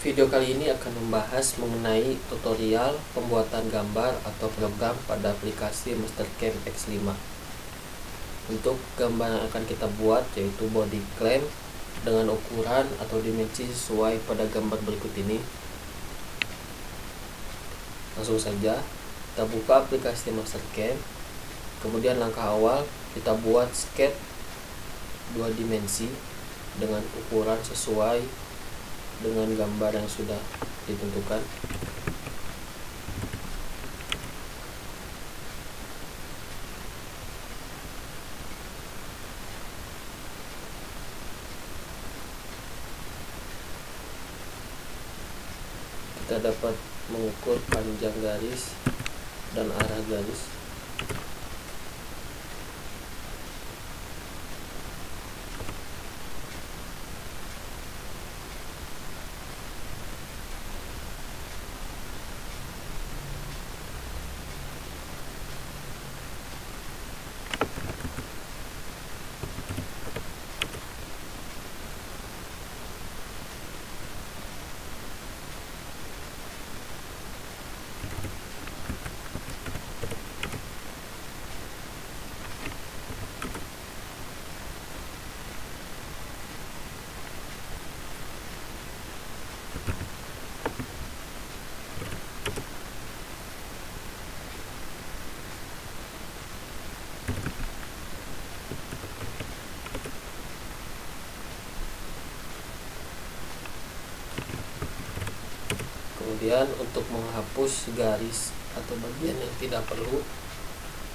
Video kali ini akan membahas mengenai tutorial pembuatan gambar atau program pada aplikasi Mastercam X5. Untuk gambar yang akan kita buat yaitu body clamp dengan ukuran atau dimensi sesuai pada gambar berikut ini. Langsung saja kita buka aplikasi Mastercam. Kemudian langkah awal kita buat sketch 2 dimensi dengan ukuran sesuai dengan gambar yang sudah ditentukan. Kita dapat mengukur panjang garis dan arah garis. Kemudian untuk menghapus garis atau bagian yang tidak perlu,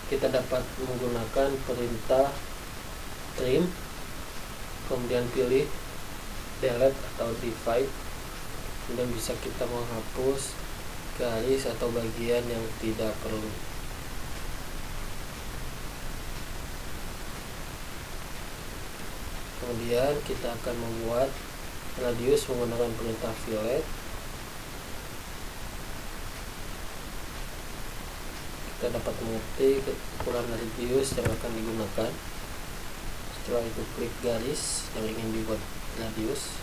kita dapat menggunakan perintah trim, kemudian pilih delete atau divide, kemudian bisa kita menghapus garis atau bagian yang tidak perlu. Kemudian kita akan membuat radius menggunakan perintah fillet. Kita dapat mengetik ukuran radius yang akan digunakan. Setelah itu klik garis yang ingin dibuat radius.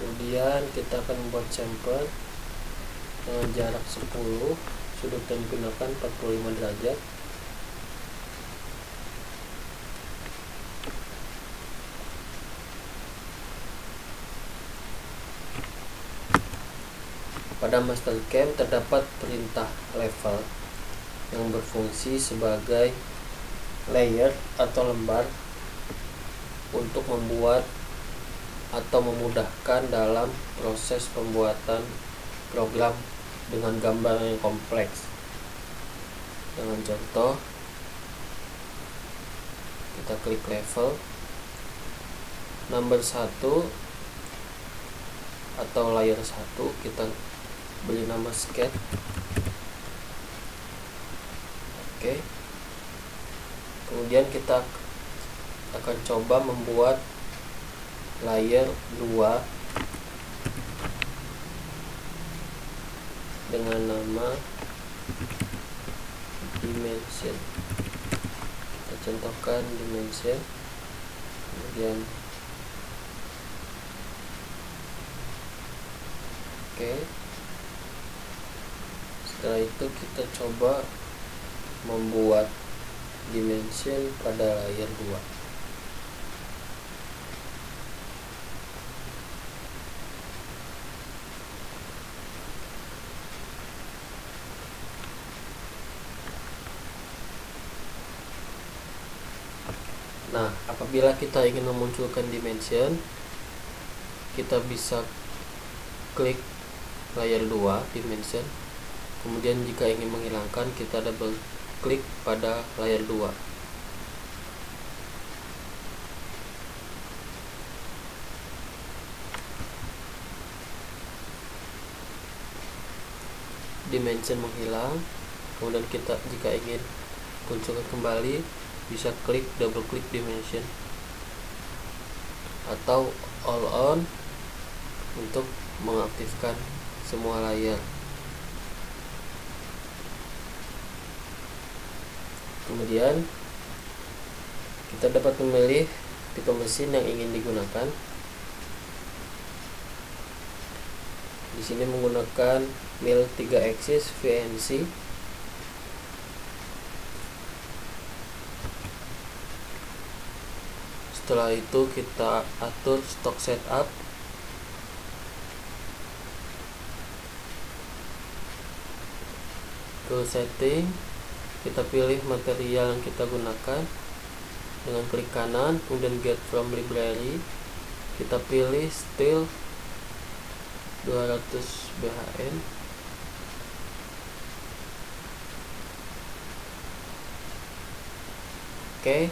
Kemudian kita akan membuat sampel dengan jarak 10, sudut yang digunakan 45 derajat. Pada Mastercam terdapat perintah level yang berfungsi sebagai layer atau lembar untuk membuat atau memudahkan dalam proses pembuatan program dengan gambar yang kompleks. Dengan contoh, kita klik level number 1 atau layer 1, kita beri nama sketch. Oke. Kemudian kita akan coba membuat layer 2 dengan nama dimension. Kita contohkan dimension. Kemudian oke. Setelah itu kita coba membuat dimension pada layer 2. Nah, apabila kita ingin memunculkan dimension, kita bisa klik layer 2 dimension. Kemudian jika ingin menghilangkan, kita double klik pada layer 2. Dimension menghilang. Kemudian kita jika ingin munculkan kembali, bisa klik double klik dimension atau all on untuk mengaktifkan semua layar. Kemudian Kita dapat memilih tipe mesin yang ingin digunakan. Di sini menggunakan mill 3 axis VNC. Setelah itu kita atur stock setup. Ke setting, kita pilih material yang kita gunakan dengan klik kanan, kemudian get from library. Kita pilih steel 200 BHN. Oke.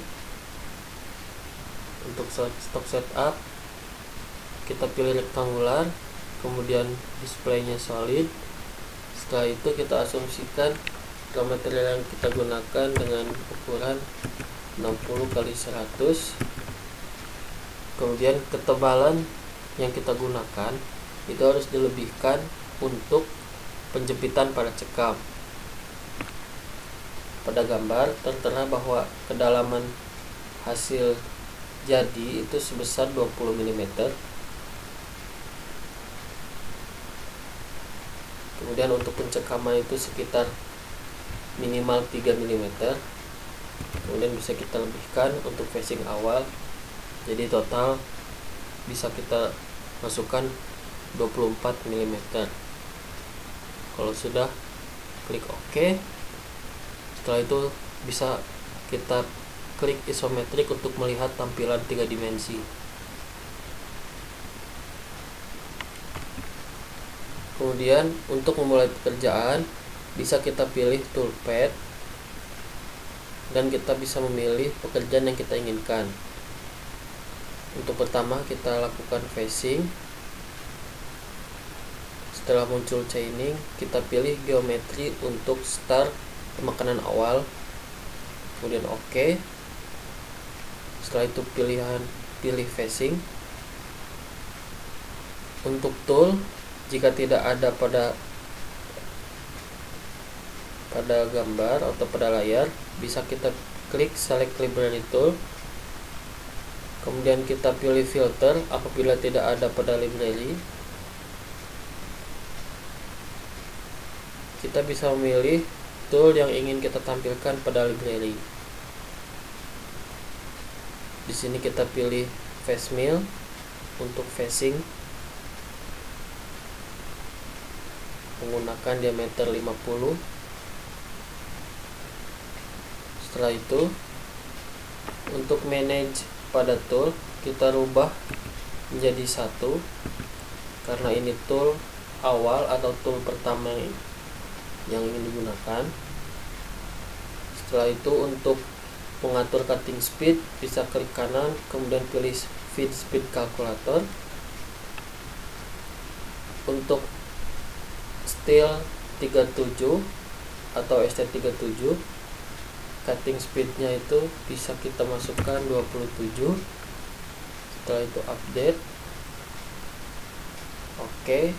Untuk stock setup, kita pilih rectangular, kemudian displaynya solid. Setelah itu kita asumsikan raw material yang kita gunakan dengan ukuran 60x100. Kemudian ketebalan yang kita gunakan itu harus dilebihkan untuk penjepitan pada cekam. Pada gambar tertera bahwa kedalaman hasil jadi itu sebesar 20 mm. Kemudian untuk pencekaman itu sekitar minimal 3 mm. Kemudian bisa kita lebihkan untuk facing awal. Jadi total bisa kita masukkan 24 mm. Kalau sudah, klik OK. Setelah itu bisa kita klik isometrik untuk melihat tampilan 3 dimensi. Kemudian untuk memulai pekerjaan bisa kita pilih toolpad dan kita bisa memilih pekerjaan yang kita inginkan. Untuk pertama kita lakukan facing. Setelah muncul chaining, kita pilih geometri untuk start pemakanan awal. Kemudian OK. Setelah itu pilih facing. Untuk tool, jika tidak ada pada gambar atau pada layar, bisa kita klik select library tool. Kemudian kita pilih filter apabila tidak ada pada library. Kita bisa memilih tool yang ingin kita tampilkan pada library. Di sini kita pilih face mill untuk facing menggunakan diameter 50. Setelah itu untuk manage pada tool kita rubah menjadi 1 karena ini tool awal atau tool pertama yang ingin digunakan. Setelah itu untuk mengatur cutting speed bisa klik kanan, kemudian pilih feed speed calculator. Untuk steel 37 atau ST37, cutting speednya itu bisa kita masukkan 27. Setelah itu update. Oke.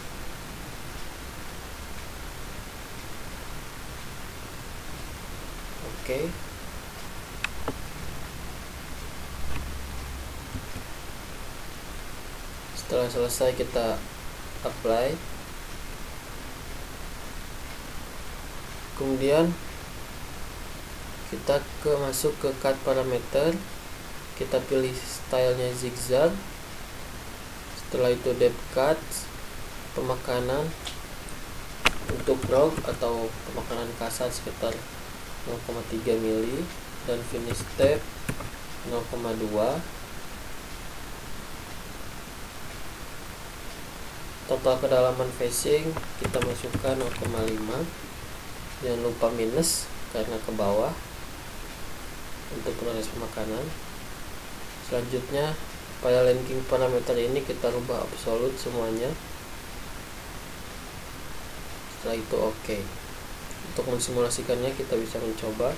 Oke. Setelah selesai kita apply. Kemudian kita masuk ke cut parameter, kita pilih stylenya zigzag. Setelah itu depth cut, pemakanan untuk rough atau pemakanan kasar sekitar 0,3 mili dan finish step 0,2. Total kedalaman facing kita masukkan 0,5. Jangan lupa minus karena ke bawah untuk proses pemakanan. Selanjutnya pada linking parameter ini kita rubah absolut semuanya. Setelah itu OK. Untuk mensimulasikannya kita bisa mencoba.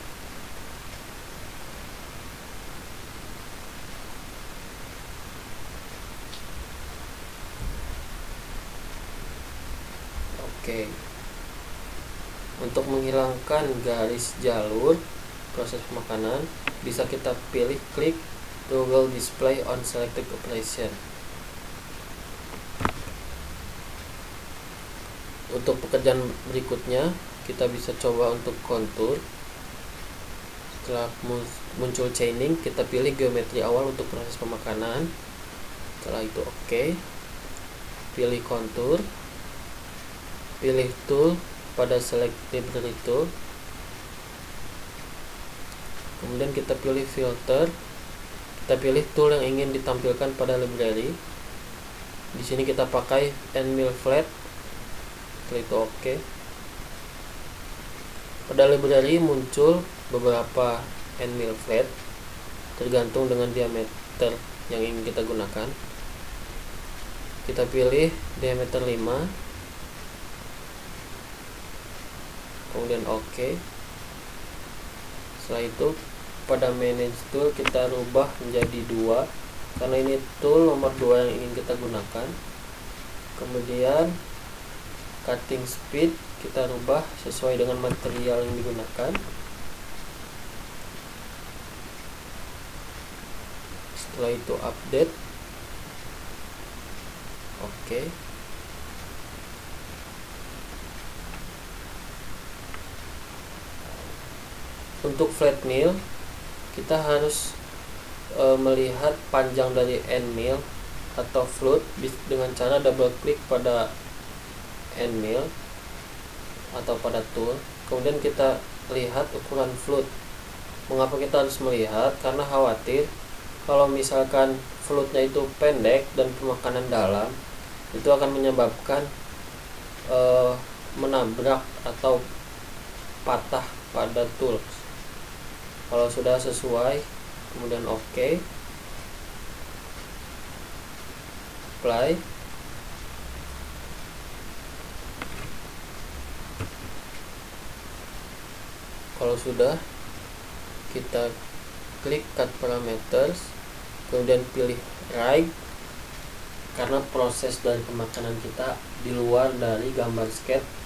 Oke. Untuk menghilangkan garis jalur proses pemakanan, bisa kita pilih klik toggle display on selected operation. Untuk pekerjaan berikutnya, kita bisa coba untuk kontur. Setelah muncul chaining, kita pilih geometri awal untuk proses pemakanan. Setelah itu oke. Pilih kontur, pilih tool pada select library tool. Kemudian kita pilih filter. Kita pilih tool yang ingin ditampilkan pada library. Di sini kita pakai end mill flat. Setelah itu oke. Pada library muncul beberapa end mill flat tergantung dengan diameter yang ingin kita gunakan. Kita pilih diameter 5, kemudian oke. Setelah itu pada manage tool kita rubah menjadi 2 karena ini tool nomor 2 yang ingin kita gunakan. Kemudian cutting speed kita rubah sesuai dengan material yang digunakan. Setelah itu update. Oke. Untuk flat mill kita harus melihat panjang dari end mill atau float dengan cara double klik pada end mill atau pada tool. Kemudian kita lihat ukuran float. Mengapa kita harus melihat? Karena khawatir kalau misalkan floatnya itu pendek dan pemakanan dalam, itu akan menyebabkan menabrak atau patah pada tools. Kalau sudah sesuai, kemudian oke, apply. Kalau sudah, kita klik cut parameters, kemudian pilih right, karena proses dari pemakanan kita di luar dari gambar sketch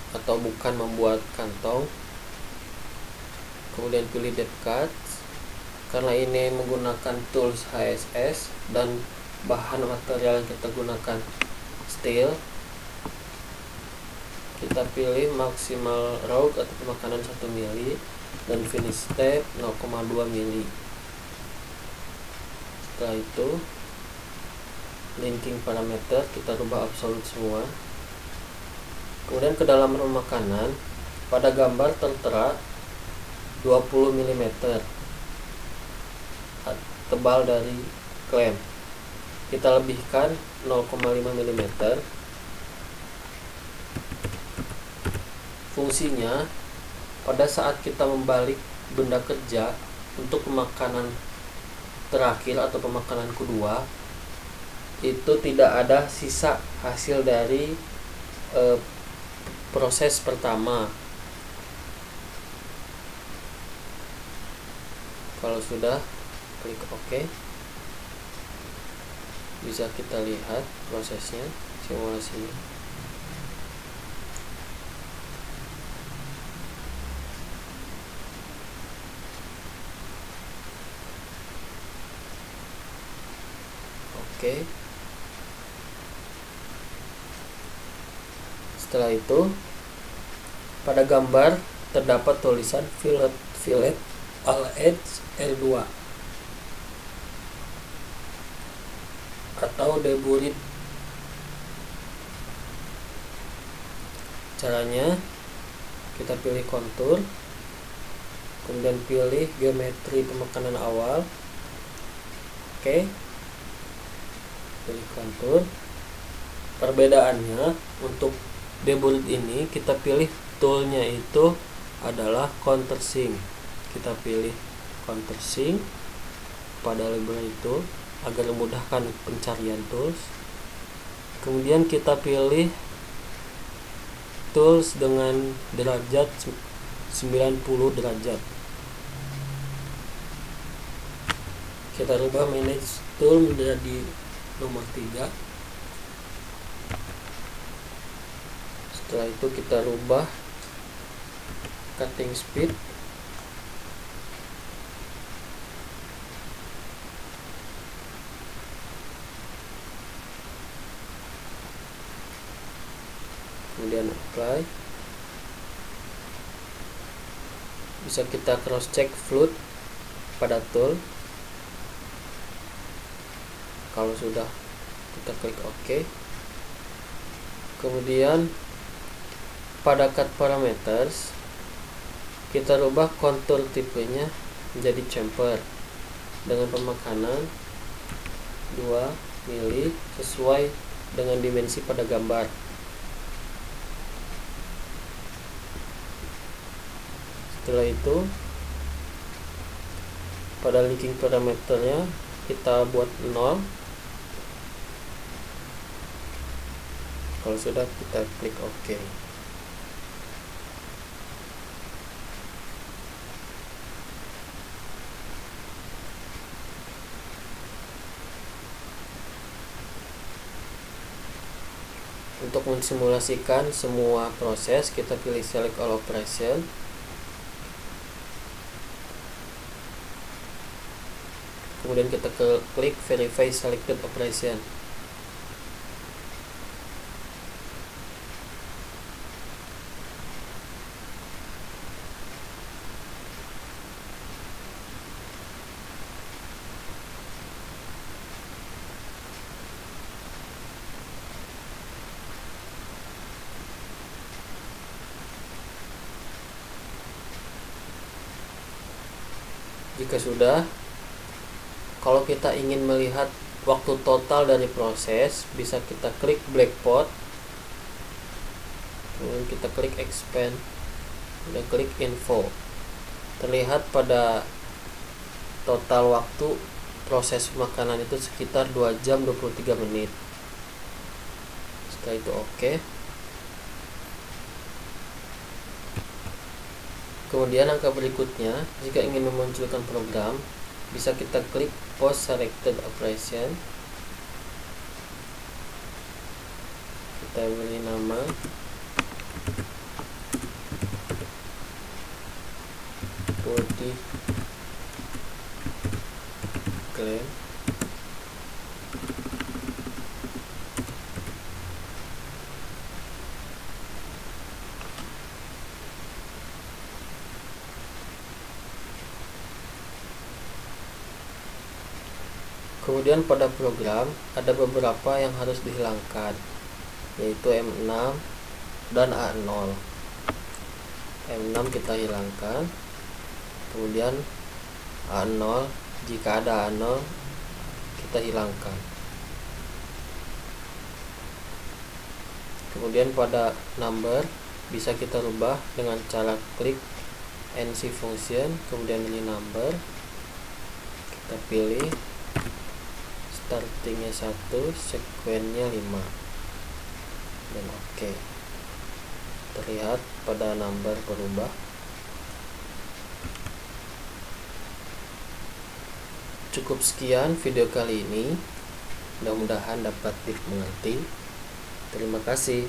atau bukan membuat kantong. Kemudian pilih depth cut, karena ini menggunakan tools HSS dan bahan material yang kita gunakan steel. Kita pilih maksimal rough atau pemakanan 1 mili dan finish step 0,2 mili. Setelah itu linking parameter kita rubah absolut semua. Kemudian ke dalam pemakanan, pada gambar tertera 20 mm tebal dari klem. Kita lebihkan 0,5 mm. Fungsinya pada saat kita membalik benda kerja untuk pemakanan terakhir atau pemakanan kedua, itu tidak ada sisa hasil dari proses pertama. Kalau sudah, klik OK. Bisa kita lihat prosesnya, simulasinya. Oke. Setelah itu, pada gambar terdapat tulisan fillet all edge L2 atau deburite. Caranya, kita pilih kontur, kemudian pilih geometri pemakanan awal. Oke. Pilih kontur. Perbedaannya, untuk deburite ini kita pilih toolnya itu adalah countersink. Kita pilih countersink pada library tool agar memudahkan pencarian tools. Kemudian kita pilih tools dengan derajat 90 derajat. Kita rubah manage tool menjadi nomor 3. Setelah itu kita rubah cutting speed, kemudian apply. Bisa kita cross check float pada tool. Kalau sudah, kita klik OK. Kemudian pada cut parameters kita rubah kontur tipenya menjadi chamfer dengan pemakanan 2 mili sesuai dengan dimensi pada gambar. Setelah itu pada linking parameternya kita buat 0. Kalau sudah, kita klik OK. Untuk mensimulasikan semua proses, kita pilih select all operation. Kemudian kita klik verify selected operation. Jika sudah, kalau kita ingin melihat waktu total dari proses, bisa kita klik blackboard, kemudian kita klik expand, dan klik info. Terlihat pada total waktu proses makanan itu sekitar 2 jam 23 menit. Setelah itu OK. Kemudian angka berikutnya, jika ingin memunculkan program, bisa kita klik post selected operation. Kita beri nama body claim. Kemudian pada program ada beberapa yang harus dihilangkan, yaitu M6 dan A0. M6 kita hilangkan, kemudian A0, jika ada A0 kita hilangkan. Kemudian pada number bisa kita rubah dengan cara klik NC function, kemudian pilih number, kita pilih startingnya 1, sekuennya 5, dan OK. Terlihat pada number berubah. Cukup sekian video kali ini, mudah-mudahan dapat dimengerti. Terima kasih.